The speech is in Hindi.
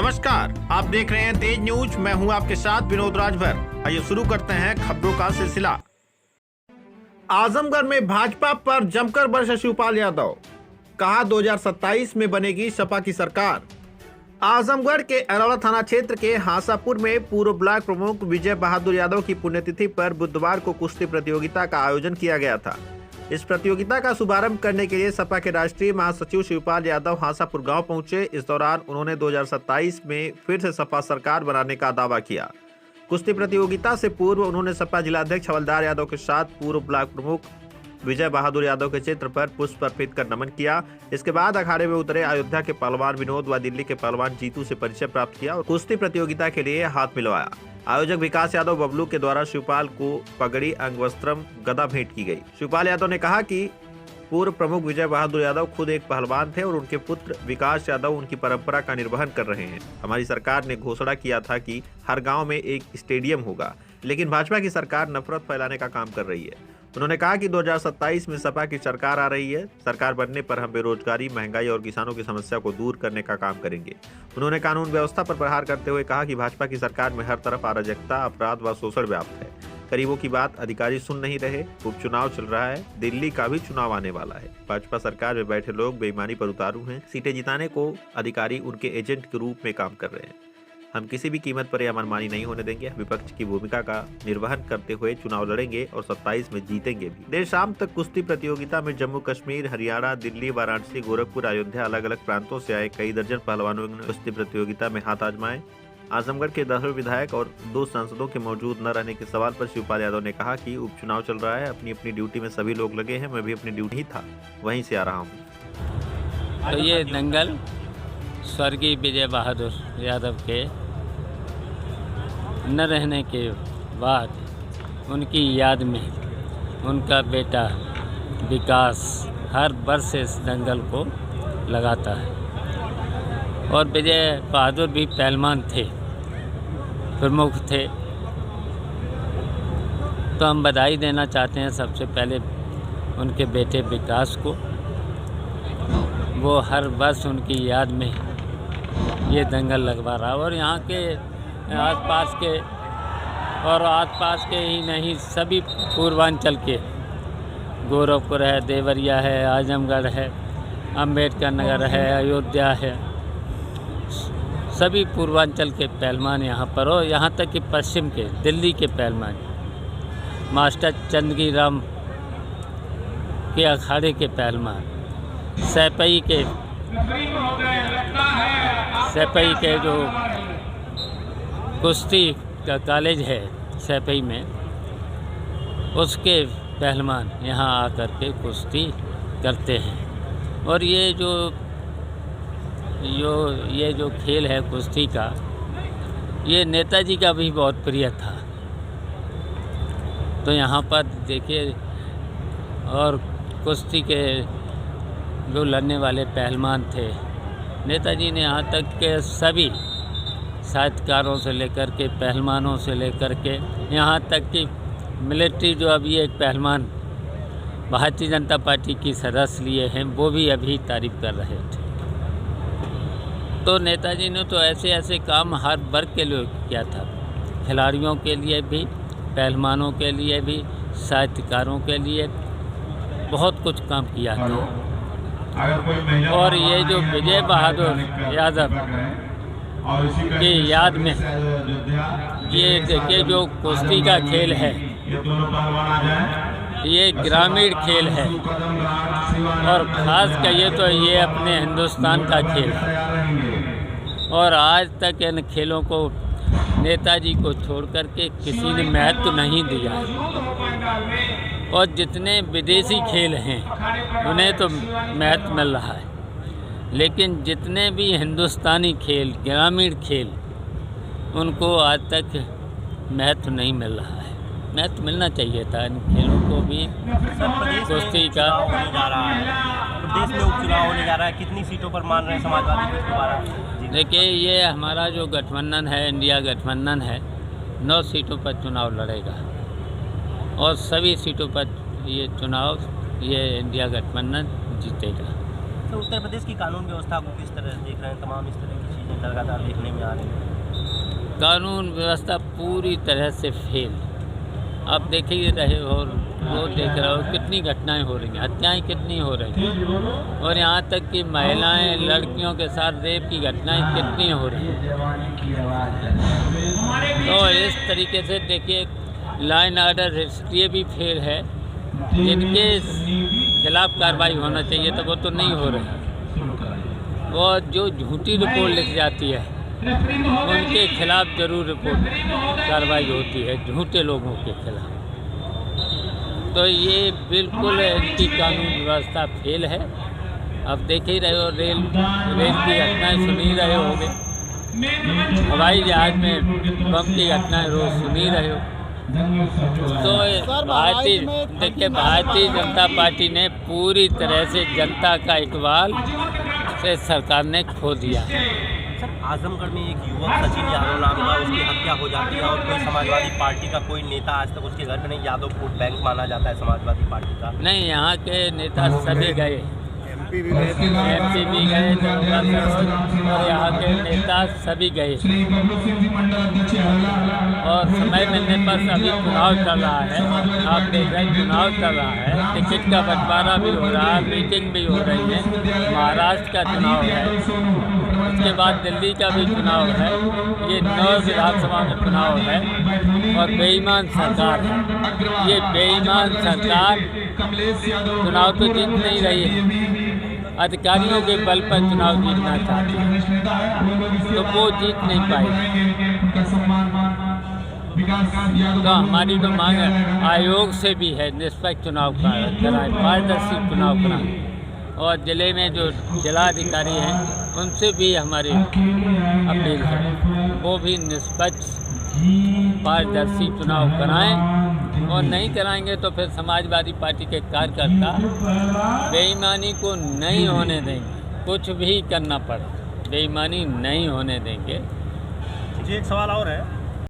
नमस्कार, आप देख रहे हैं तेज न्यूज। मैं हूं आपके साथ विनोद राजभर। आइए शुरू करते हैं खबरों का सिलसिला। आजमगढ़ में भाजपा पर जमकर बरसे शिवपाल यादव, कहा 2027 में बनेगी सपा की सरकार। आजमगढ़ के अरौला थाना क्षेत्र के हासापुर में पूर्व ब्लॉक प्रमुख विजय बहादुर यादव की पुण्यतिथि पर बुधवार को कुश्ती प्रतियोगिता का आयोजन किया गया था। इस प्रतियोगिता का शुभारंभ करने के लिए सपा के राष्ट्रीय महासचिव शिवपाल यादव हासापुर गांव पहुंचे। इस दौरान उन्होंने 2027 में फिर से सपा सरकार बनाने का दावा किया। कुश्ती प्रतियोगिता से पूर्व उन्होंने सपा जिलाध्यक्ष हवलदार यादव के साथ पूर्व ब्लॉक प्रमुख विजय बहादुर यादव के चित्र पर पुष्प अर्पित कर नमन किया। इसके बाद अखाड़े में उतरे अयोध्या के पहलवान विनोद व दिल्ली के पहलवान जीतू से परिचय प्राप्त किया और कुश्ती प्रतियोगिता के लिए हाथ मिलवाया। आयोजक विकास यादव बबलू के द्वारा शिवपाल को पगड़ी, अंगवस्त्रम, गदा भेंट की गई। शिवपाल यादव ने कहा कि पूर्व प्रमुख विजय बहादुर यादव खुद एक पहलवान थे और उनके पुत्र विकास यादव उनकी परंपरा का निर्वहन कर रहे हैं। हमारी सरकार ने घोषणा किया था कि हर गांव में एक स्टेडियम होगा, लेकिन भाजपा की सरकार नफरत फैलाने का काम कर रही है। उन्होंने कहा कि 2027 में सपा की सरकार आ रही है। सरकार बनने पर हम बेरोजगारी, महंगाई और किसानों की समस्या को दूर करने का काम करेंगे। उन्होंने कानून व्यवस्था पर प्रहार करते हुए कहा कि भाजपा की सरकार में हर तरफ अराजकता, अपराध व शोषण व्याप्त है। गरीबों की बात अधिकारी सुन नहीं रहे। उपचुनाव चल रहा है, दिल्ली का भी चुनाव आने वाला है। भाजपा सरकार में बैठे लोग बेईमानी पर उतारू हैं। सीटें जिताने को अधिकारी उनके एजेंट के रूप में काम कर रहे हैं। हम किसी भी कीमत पर यह मनमानी नहीं होने देंगे। विपक्ष की भूमिका का निर्वहन करते हुए चुनाव लड़ेंगे और 27 में जीतेंगे भी। देर शाम तक कुश्ती प्रतियोगिता में जम्मू कश्मीर, हरियाणा, दिल्ली, वाराणसी, गोरखपुर, अयोध्या अलग अलग प्रांतों से आए कई दर्जन पहलवानों ने कुश्ती प्रतियोगिता में हाथ आजमाए। आजमगढ़ के 10 विधायक और 2 सांसदों के मौजूद न रहने के सवाल पर शिवपाल यादव ने कहा कि उपचुनाव चल रहा है, अपनी अपनी ड्यूटी में सभी लोग लगे हैं। मैं भी अपनी ड्यूटी ही था, वहीं से आ रहा हूँ। तो ये दंगल स्वर्गीय विजय बहादुर यादव के न रहने के बाद उनकी याद में उनका बेटा विकास हर वर्ष इस दंगल को लगाता है। और विजय बहादुर भी पहलवान थे, प्रमुख थे। तो हम बधाई देना चाहते हैं सबसे पहले उनके बेटे विकास को। वो हर वर्ष उनकी याद में ये दंगल लगवा रहा। और यहाँ के आसपास के ही नहीं, सभी पूर्वांचल के, गोरखपुर है, देवरिया है, आजमगढ़ है, अम्बेडकर नगर है, अयोध्या है, सभी पूर्वांचल के पहलवान यहाँ पर। और यहाँ तक कि पश्चिम के, दिल्ली के पहलवान, मास्टर चंदगी राम के अखाड़े के पहलवान, सैपई के जो कुश्ती का कॉलेज है सैपई में, उसके पहलवान यहाँ आकर के कुश्ती करते हैं। और ये जो खेल है कुश्ती का, ये नेताजी का भी बहुत प्रिय था। तो यहाँ पर देखिए, और कुश्ती के जो लड़ने वाले पहलवान थे, नेताजी ने यहाँ तक के सभी साहित्यकारों से लेकर के, पहलवानों से लेकर के, यहाँ तक कि मिलिट्री जो अभी एक पहलवान भारतीय जनता पार्टी की सदस्य लिए हैं, वो भी अभी तारीफ कर रहे थे। तो नेताजी ने तो ऐसे ऐसे काम हर वर्ग के लिए किया था, खिलाड़ियों के लिए भी, पहलवानों के लिए भी, साहित्यकारों के लिए बहुत कुछ काम किया था। और ये जो विजय बहादुर यादव की याद में ये देखिए, जो कुश्ती का खेल है, ये ग्रामीण खेल है। और ख़ास कहिए तो ये अपने हिंदुस्तान का खेल है। और आज तक इन खेलों को नेताजी को छोड़ कर के किसी ने महत्व नहीं दिया है। और जितने विदेशी खेल हैं उन्हें तो महत्व मिल रहा है, लेकिन जितने भी हिंदुस्तानी खेल, ग्रामीण खेल, उनको आज तक महत्व नहीं मिल रहा है। महत्व मिलना चाहिए था इन खेलों को भी। कुश्ती का होने जा रहा है, प्रदेश में उपचुनाव होने जा रहा है, कितनी सीटों पर मान रहे हैं समाजवादी दोबारा? देखिए, ये हमारा जो गठबंधन है, इंडिया गठबंधन है, 9 सीटों पर चुनाव लड़ेगा। और सभी सीटों पर ये चुनाव, ये इंडिया गठबंधन जीतेगा। तो उत्तर प्रदेश की कानून व्यवस्था को किस तरह देख रहे हैं? तमाम इस तरह की चीज़ें लगातार देखने में आ रही हैं। कानून व्यवस्था पूरी तरह से फेल। आप देख ही रहे हो, वो देख रहे हो कितनी घटनाएं हो रही हैं, हत्याएं कितनी हो रही हैं, और यहाँ तक कि महिलाएं, लड़कियों के साथ रेप की घटनाएं कितनी हो रही हैं। तो इस तरीके से देखिए, लाइन ऑर्डर हिस्ट्री भी फेल है। जिनके खिलाफ कार्रवाई होना चाहिए तो वो तो नहीं हो रही। वो जो झूठी रिपोर्ट लिख जाती है उनके खिलाफ जरूर रिपोर्ट कार्रवाई होती है, झूठे लोगों के खिलाफ। तो ये बिल्कुल इनकी कानून व्यवस्था फेल है। अब देख ही रहे हो, रेल की घटनाएं सुन ही रहे होगे, हवाई जहाज में बम की घटनाएं रोज सुन ही रहे हो। तो भारतीय जनता पार्टी ने पूरी तरह से जनता का इकबाल से सरकार ने खो दिया है। सर, आजमगढ़ में एक युवक सचिन यादव नाम का, उसकी हत्या हो जाती है और कोई समाजवादी पार्टी का कोई नेता आज तक उसके घर में नहीं। यादव वोट बैंक माना जाता है समाजवादी पार्टी का। नहीं, यहाँ के नेता सभी गए, एमपी भी गए, और यहाँ के नेता सभी गए। और समय मिलने पर अभी चुनाव चल रहा है, आप देख रहे हैं चुनाव चल रहा है, टिकट का बंटवारा भी हो रहा है, मीटिंग भी हो रही है। महाराष्ट्र का चुनाव है, उसके बाद दिल्ली का भी चुनाव है, ये 9 विधानसभा में चुनाव है, और बेईमान सरकार है। ये बेईमान सरकार चुनाव तो जीत नहीं रही है, अधिकारियों के बल पर चुनाव जीतना चाहती है, तो वो जीत नहीं पाएगी। तो हमारी तो मांग आयोग से भी है, निष्पक्ष चुनाव कराएं, पारदर्शी चुनाव कराएं। और ज़िले में जो जिलाधिकारी हैं उनसे भी हमारी अपील है, वो भी निष्पक्ष पारदर्शी चुनाव कराएं। और नहीं कराएंगे तो फिर समाजवादी पार्टी के कार्यकर्ता बेईमानी को नहीं होने देंगे, कुछ भी करना पड़े बेईमानी नहीं होने देंगे। जी, एक सवाल और है।